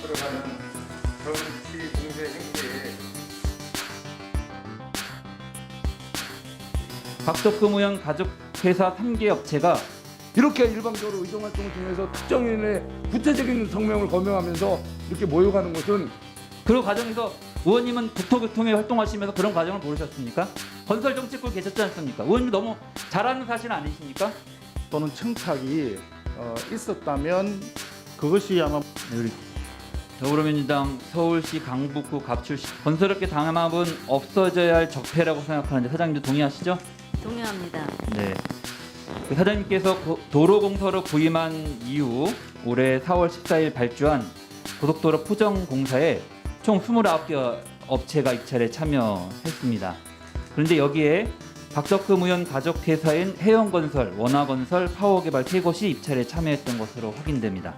들어가는 정치 공세 행태에 박덕금 의원 가족회사 3개 업체가 이렇게 일방적으로 의정활동을 통해서 특정인의 구체적인 성명을 거명하면서 이렇게 모여가는 것은 그 과정에서 의원님은 국토교통에 활동하시면서 그런 과정을 모르셨습니까? 건설 정책부 계셨지 않습니까? 의원님 너무 잘하는 사실 아니십니까? 또는 청탁이 있었다면 그것이 아마 우리 더불어민주당 서울시 강북구 갑출시 건설업계 담합은 없어져야 할 적폐라고 생각하는데 사장님도 동의하시죠? 동의합니다. 네. 그 사장님께서 도로공사로 부임한 이후 올해 4월 14일 발주한 고속도로 포정공사에 총 29개 업체가 입찰에 참여했습니다. 그런데 여기에 박덕금 의원 가족회사인 해영건설, 원화건설, 파워개발 3곳이 입찰에 참여했던 것으로 확인됩니다.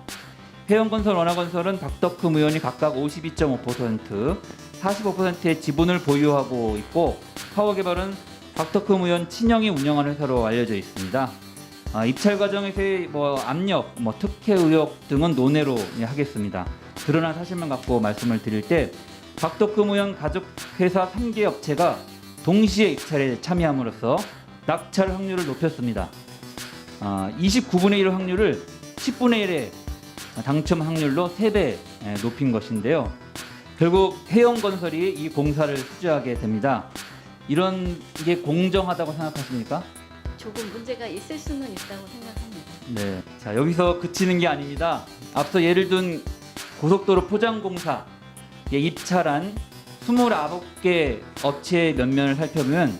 해영건설, 원화건설은 박덕금 의원이 각각 52.5%, 45%의 지분을 보유하고 있고 파워개발은 박덕금 의원 친형이 운영하는 회사로 알려져 있습니다. 입찰 과정에서의 압력, 특혜 의혹 등은 논외로 하겠습니다. 드러난 사실만 갖고 말씀을 드릴 때 박덕금 의원 가족회사 3개 업체가 동시에 입찰에 참여함으로써 낙찰 확률을 높였습니다. 29분의 1 확률을 10분의 1의 당첨 확률로 3배 높인 것인데요. 결국 해영건설이 이 공사를 수주하게 됩니다. 이런 게 공정하다고 생각하십니까? 조금 문제가 있을 수는 있다고 생각합니다. 네. 자, 여기서 그치는 게 아닙니다. 앞서 예를 든 고속도로 포장공사에 입찰한 29개 업체의 면면을 살펴보면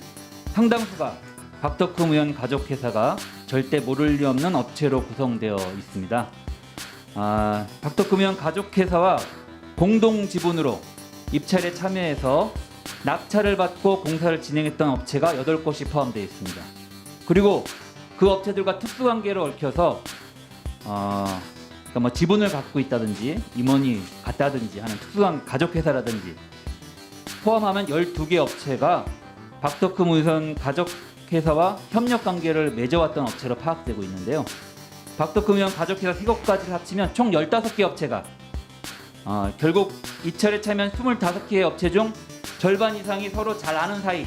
상당수가 박덕금 의원 가족회사가 절대 모를 리 없는 업체로 구성되어 있습니다. 박덕금 의원 가족회사와 공동 지분으로 입찰에 참여해서 낙찰을 받고 공사를 진행했던 업체가 8곳이 포함되어 있습니다. 그리고 그 업체들과 특수관계를 얽혀서 그러니까 지분을 갖고 있다든지 임원이 같다든지 하는 특수한 가족회사라든지 포함하면 12개 업체가 박덕금 의원 가족회사와 협력관계를 맺어왔던 업체로 파악되고 있는데요. 박덕금 의원 가족회사 3곳까지 합치면 총 15개 업체가 결국 입찰에 참여한 25개의 업체 중 절반 이상이 서로 잘 아는 사이,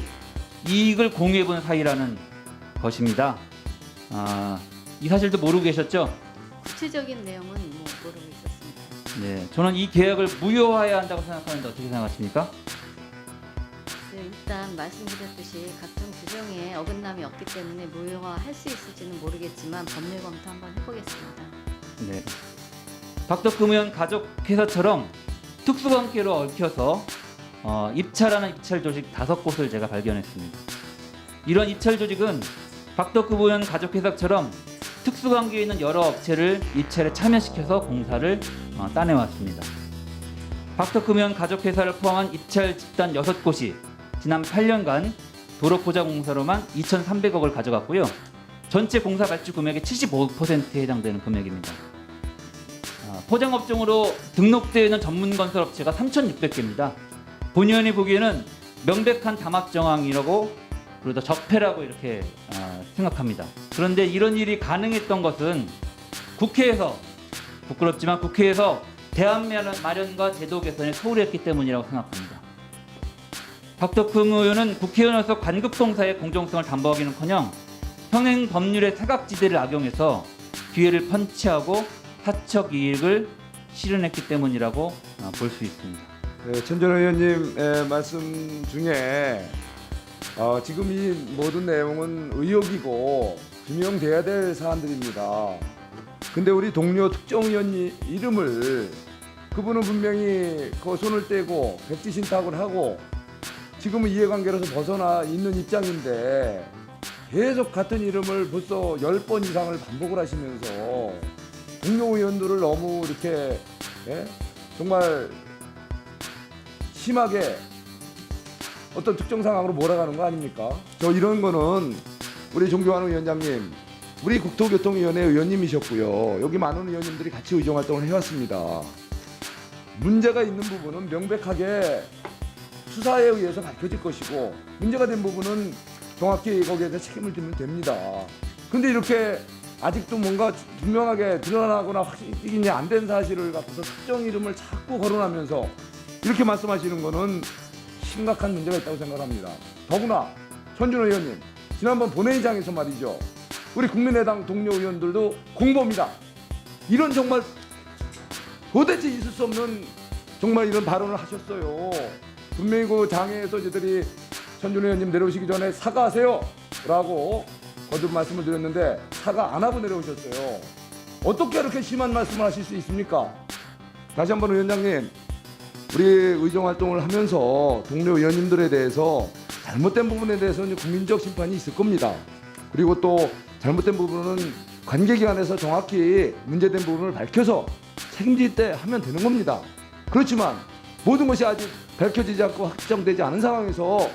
이익을 공유해본 사이라는 것입니다. 이 사실도 모르고 계셨죠? 구체적인 내용은 모르고 있었습니다. 네, 저는 이 계약을 무효화해야 한다고 생각하는데 어떻게 생각하십니까? 네, 일단 말씀드렸듯이 같은 규정에 어긋남이 없기 때문에 무효화할 수 있을지는 모르겠지만 법률 검토 한번 해보겠습니다. 네. 박덕금 의원 가족회사처럼 특수관계로 얽혀서 입찰하는 입찰 조직 5곳을 제가 발견했습니다. 이런 입찰 조직은 박덕금 의원 가족회사처럼 특수관계에 있는 여러 업체를 입찰에 참여시켜서 공사를 따내왔습니다. 박덕금 의원 가족회사를 포함한 입찰 집단 6곳이 지난 8년간 도로포장공사로만 2,300억을 가져갔고요. 전체 공사 발주 금액의 75%에 해당되는 금액입니다. 포장업종으로 등록되어 있는 전문건설업체가 3,600개입니다. 본의원이 보기에는 명백한 담합 정황이라고 그리고 적폐라고 이렇게 생각합니다. 그런데 이런 일이 가능했던 것은 국회에서, 부끄럽지만 국회에서 대안 마련과 제도 개선에 소홀했기 때문이라고 생각합니다. 박덕금 의원은 국회의원으로서 관급공사의 공정성을 담보하기는커녕 현행 법률의 사각지대를 악용해서 기회를 펀치하고 사적 이익을 실현했기 때문이라고 볼 수 있습니다. 네, 천 전 의원님 말씀 중에 지금 이 모든 내용은 의혹이고 규명돼야 될 사안들입니다. 근데 우리 동료 특정 의원 이름을 그분은 분명히 그 손을 떼고 백지신탁을 하고 지금은 이해관계로서 벗어나 있는 입장인데 계속 같은 이름을 벌써 10번 이상을 반복을 하시면서 동료 의원들을 너무 이렇게 정말 심하게 어떤 특정 상황으로 몰아가는 거 아닙니까? 저 이런 거는 우리 존경하는 위원장님, 우리 국토교통위원회 의원님이셨고요. 여기 많은 의원님들이 같이 의정활동을 해왔습니다. 문제가 있는 부분은 명백하게 수사에 의해서 밝혀질 것이고 문제가 된 부분은 정확히 거기에 대해 책임을 지면 됩니다. 근데 이렇게 아직도 뭔가 분명하게 드러나거나 확인이 안 된 사실을 갖고서 특정 이름을 자꾸 거론하면서 이렇게 말씀하시는 거는 심각한 문제가 있다고 생각합니다. 더구나 천준호 의원님, 지난번 본회의장에서 말이죠, 우리 국민의당 동료 의원들도 공범이다, 이런 정말 도대체 있을 수 없는 정말 이런 발언을 하셨어요. 분명히 그 장에서 저희들이 천준호 의원님 내려오시기 전에 사과하세요 라고 거듭 말씀을 드렸는데 사과 안 하고 내려오셨어요. 어떻게 이렇게 심한 말씀을 하실 수 있습니까? 다시 한번 위원장님, 우리 의정 활동을 하면서 동료 의원님들에 대해서 잘못된 부분에 대해서는 국민적 심판이 있을 겁니다. 그리고 또 잘못된 부분은 관계기관에서 정확히 문제된 부분을 밝혀서 책임질 때 하면 되는 겁니다. 그렇지만 모든 것이 아직 밝혀지지 않고 확정되지 않은 상황에서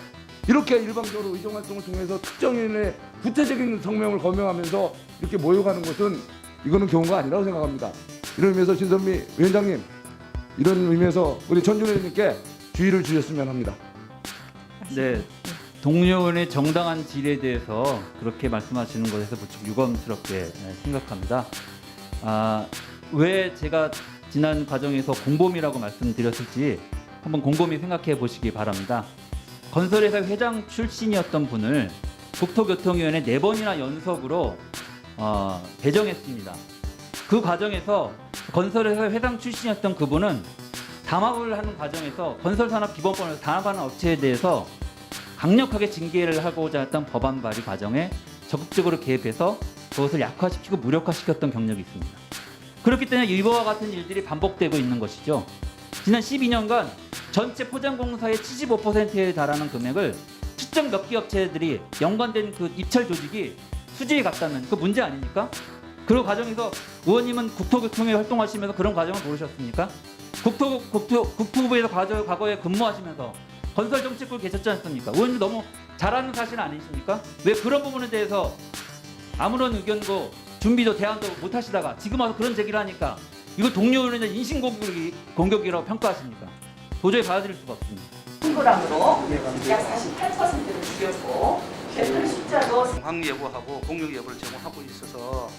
이렇게 일방적으로 의정활동을 통해서 특정인의 구체적인 성명을 거명하면서 이렇게 모욕하는 것은 이거는 경우가 아니라고 생각합니다. 이런 의미에서 진선미 위원장님, 이런 의미에서 우리 천준호 의원님께 주의를 주셨으면 합니다. 네, 동료 의원의 정당한 질에 대해서 그렇게 말씀하시는 것에서 무척 유감스럽게 생각합니다. 왜 제가 지난 과정에서 공범이라고 말씀드렸을지 한번 곰곰이 생각해 보시기 바랍니다. 건설회사 회장 출신이었던 분을 국토교통위원회 4번이나 연속으로 배정했습니다. 그 과정에서 건설회사 회장 출신이었던 그분은 담합을 하는 과정에서 건설산업기본법을 담합하는 업체에 대해서 강력하게 징계를 하고자 했던 법안 발의 과정에 적극적으로 개입해서 그것을 약화시키고 무력화시켰던 경력이 있습니다. 그렇기 때문에 이와 같은 일들이 반복되고 있는 것이죠. 지난 12년간 전체 포장공사의 75%에 달하는 금액을 특정 몇 개 업체들이 연관된 그 입찰 조직이 수지에 갔다는 그 문제 아닙니까? 그 과정에서 의원님은 국토교통에 활동하시면서 그런 과정을 모르셨습니까? 국토부에서 과거에 근무하시면서 건설정책부에 계셨지 않습니까? 의원님 너무 잘 아는 사실 아니십니까? 왜 그런 부분에 대해서 아무런 의견도 준비도 대안도 못 하시다가 지금 와서 그런 제기를 하니까 이거 동료 의원의 인신공격이라고 평가하십니까? 도저히 받아들일 수가 없습니다. 프로그램으로 약 48%를 줄였고 개편 숫자도 공항 예보하고 공역 예보를 제공하고 있어서